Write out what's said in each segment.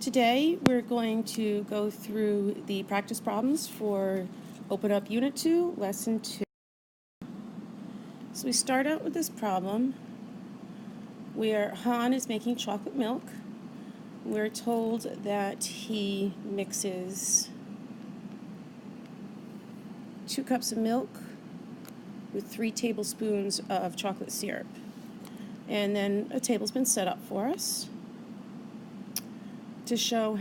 Today we're going to go through the practice problems for Open Up Unit 2, Lesson 2. So we start out with this problem where Han is making chocolate milk. We're told that he mixes 2 cups of milk with 3 tablespoons of chocolate syrup. And then a table's been set up for us to show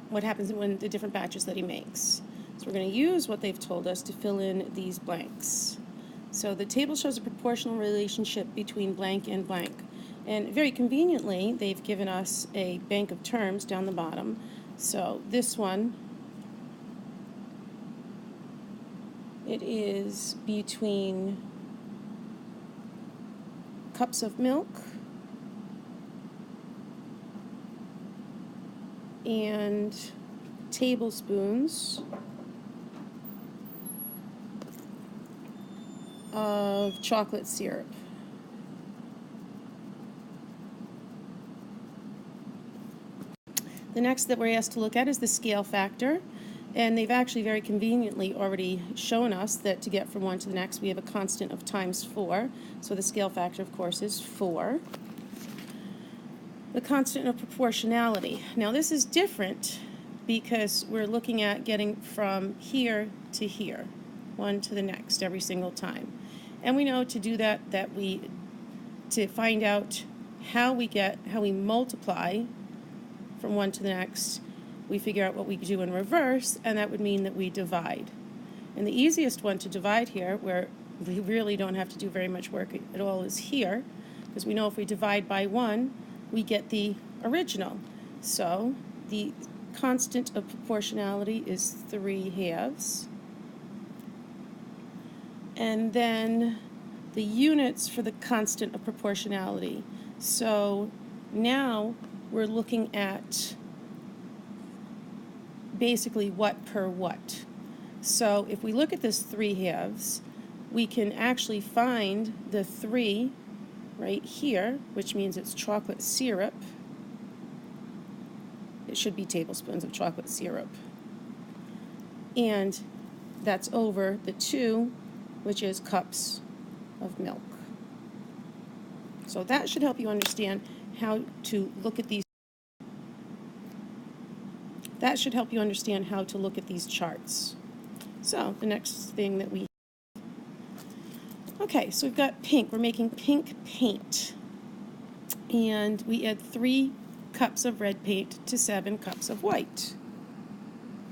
what happens when the different batches that he makes. So we're going to use what they've told us to fill in these blanks. So the table shows a proportional relationship between blank and blank. And very conveniently, they've given us a bank of terms down the bottom. So this one, it is between cups of milk and tablespoons of chocolate syrup. The next that we're asked to look at is the scale factor, and they've actually very conveniently already shown us that to get from one to the next we have a constant of times 4, so the scale factor of course is 4. The constant of proportionality. Now this is different because we're looking at getting from here to here, one to the next every single time. And we know to do that to find out how we multiply from one to the next, we figure out what we do in reverse, and that would mean that we divide. And the easiest one to divide here, where we really don't have to do very much work at all, is here, because we know if we divide by 1, we get the original. So the constant of proportionality is 3/2. And then the units for the constant of proportionality. So now we're looking at basically what per what. So if we look at this 3/2, we can actually find the 3 right here, which means it's chocolate syrup. It should be tablespoons of chocolate syrup. And that's over the 2, which is cups of milk. So that should help you understand how to look at these. That should help you understand how to look at these charts. So the next thing that we okay, so we've got pink. We're making pink paint. And we add 3 cups of red paint to 7 cups of white.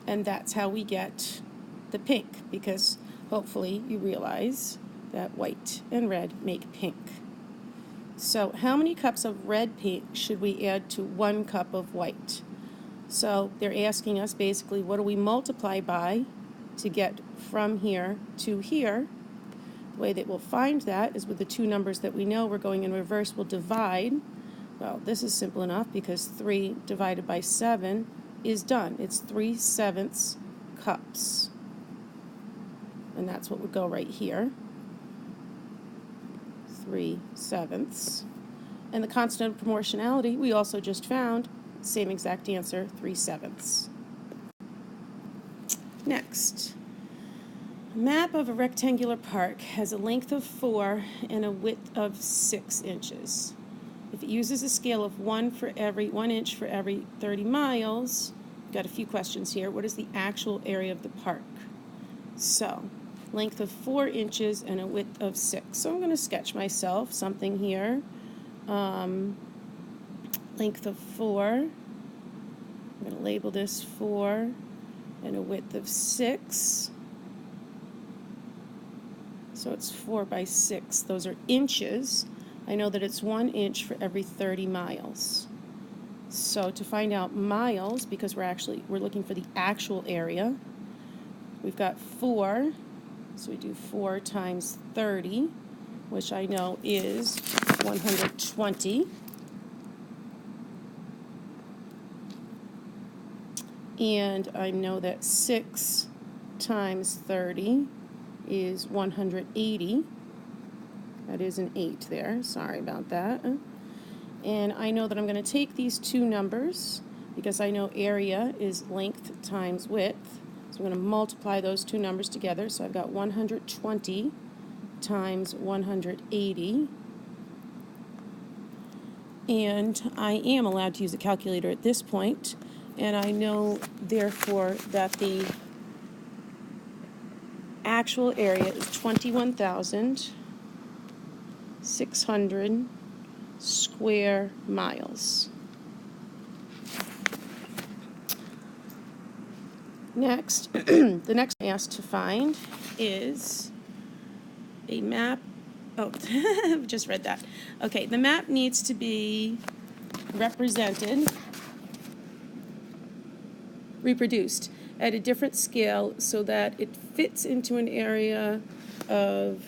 And that's how we get the pink, because hopefully you realize that white and red make pink. So how many cups of red paint should we add to 1 cup of white? So they're asking us basically what do we multiply by to get from here to here. The way that we'll find that is with the 2 numbers that we know. We're going in reverse. We'll divide. Well, this is simple enough because 3 divided by 7 is done. It's 3/7 cups. And that's what would go right here. 3/7. And the constant of proportionality we also just found. Same exact answer, 3/7. Next. A map of a rectangular park has a length of 4 and a width of 6 inches. If it uses a scale of 1 inch for every 30 miles, we've got a few questions here. What is the actual area of the park? So, length of 4 inches and a width of 6. So I'm going to sketch myself something here. Length of 4. I'm going to label this 4 and a width of 6. So it's 4 by 6. Those are inches. I know that it's 1 inch for every 30 miles. So to find out miles, because we're looking for the actual area, we've got 4. So we do 4 times 30, which I know is 120. And I know that 6 times 30 is 180. That is an 8 there. Sorry about that. And I know that I'm going to take these 2 numbers, because I know area is length times width. So I'm going to multiply those two numbers together. So I've got 120 times 180. And I am allowed to use a calculator at this point. And I know, therefore, that the actual area is 21,600 square miles. Next, the next thing asked to find is a map. Oh, I've just read that. Okay, the map needs to be reproduced at a different scale so that it fits into an area of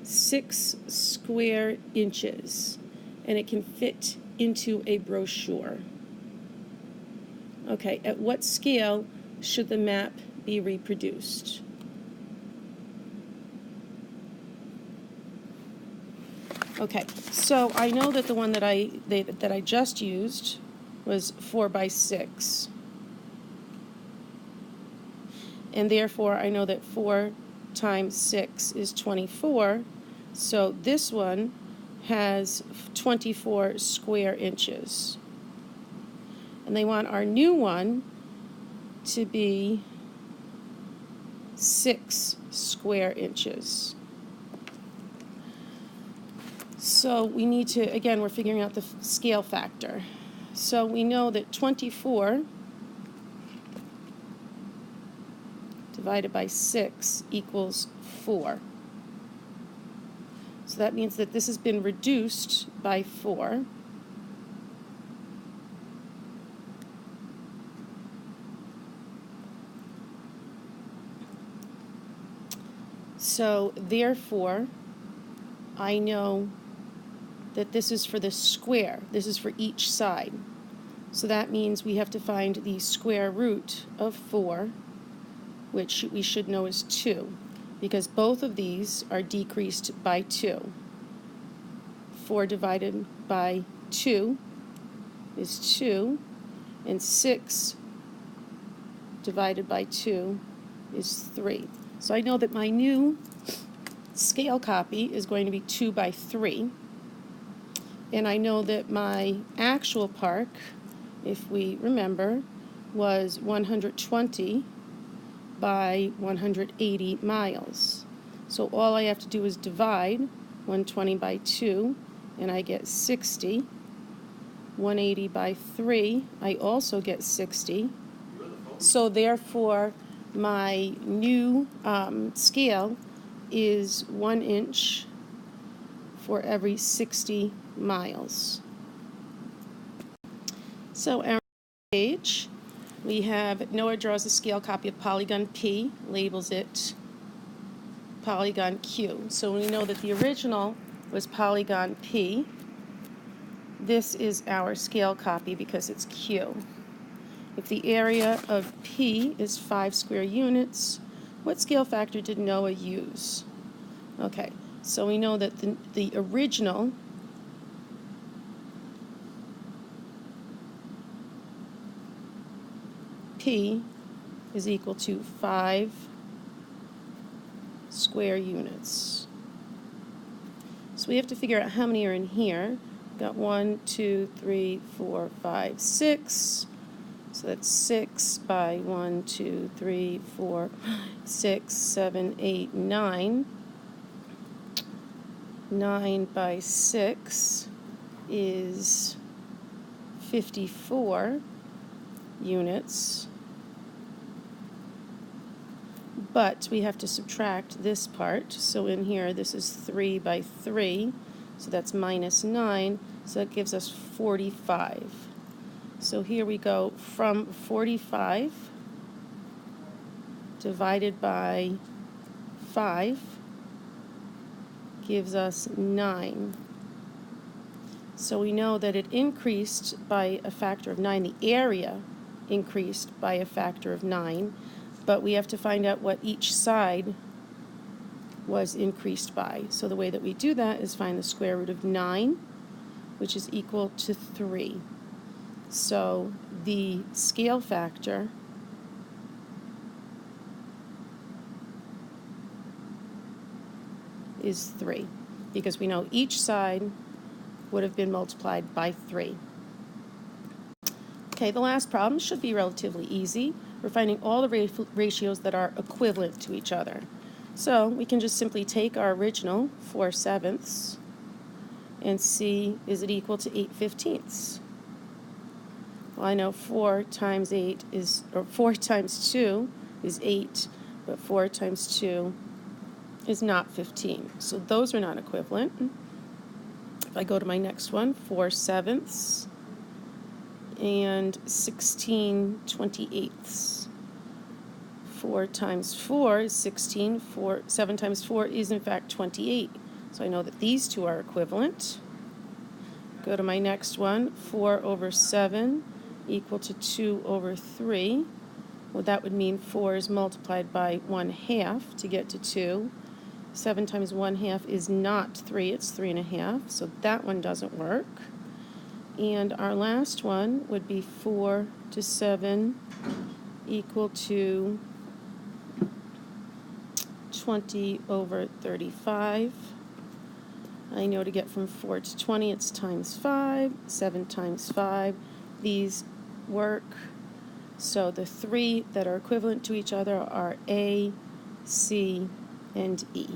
6 square inches, and it can fit into a brochure. Okay, at what scale should the map be reproduced? Okay, so I know that the one that I just used was 4 by 6. And therefore, I know that 4 times 6 is 24. So this one has 24 square inches. And they want our new one to be 6 square inches. So we need to, again, we're figuring out the scale factor. So we know that 24 divided by 6 equals 4. So that means that this has been reduced by 4. So therefore, I know that this is for the square. This is for each side. So that means we have to find the square root of 4, which we should know is 2, because both of these are decreased by 2. 4 divided by 2 is 2, and 6 divided by 2 is 3. So I know that my new scale copy is going to be 2 by 3. And I know that my actual park, if we remember, was 120 by 180 miles. So all I have to do is divide 120 by 2, and I get 60. 180 by 3, I also get 60. So therefore, my new scale is 1 inch for every 60 miles. So our page, we have Noah draws a scale copy of polygon P, labels it polygon Q. So we know that the original was polygon P. This is our scale copy because it's Q. If the area of P is 5 square units, what scale factor did Noah use? Okay, so we know that the original P is equal to 5 square units. So we have to figure out how many are in here. We've got 1, 2, 3, 4, 5, 6. So that's 6 by 1, 2, 3, 4, 6, 7, 8, 9. 9 by 6 is 54 units. But we have to subtract this part. So in here, this is 3 by 3. So that's minus 9. So that gives us 45. So here we go from 45 divided by 5 gives us 9. So we know that it increased by a factor of 9. The area increased by a factor of 9, but we have to find out what each side was increased by. So the way that we do that is find the square root of 9, which is equal to 3. So the scale factor is 3, because we know each side would have been multiplied by 3. Okay, the last problem should be relatively easy. We're finding all the ratios that are equivalent to each other. So we can just simply take our original 4/7 and see, is it equal to 8/15? Well, I know 4 times 8 is, or 4 times 2 is 8, but 4 times 2 is not 15. So those are not equivalent. If I go to my next one, 4/7 and 16/28. 4 times 4 is 16. 7 times 4 is in fact 28. So I know that these two are equivalent. Go to my next one, 4/7 equal to 2/3. Well, that would mean 4 is multiplied by 1/2 to get to 2. 7 times 1/2 is not 3, it's 3.5, so that one doesn't work. And our last one would be 4 to 7 equal to 20/35. I know to get from 4 to 20, it's times 5. 7 times 5. These work. So the 3 that are equivalent to each other are A, C, and E.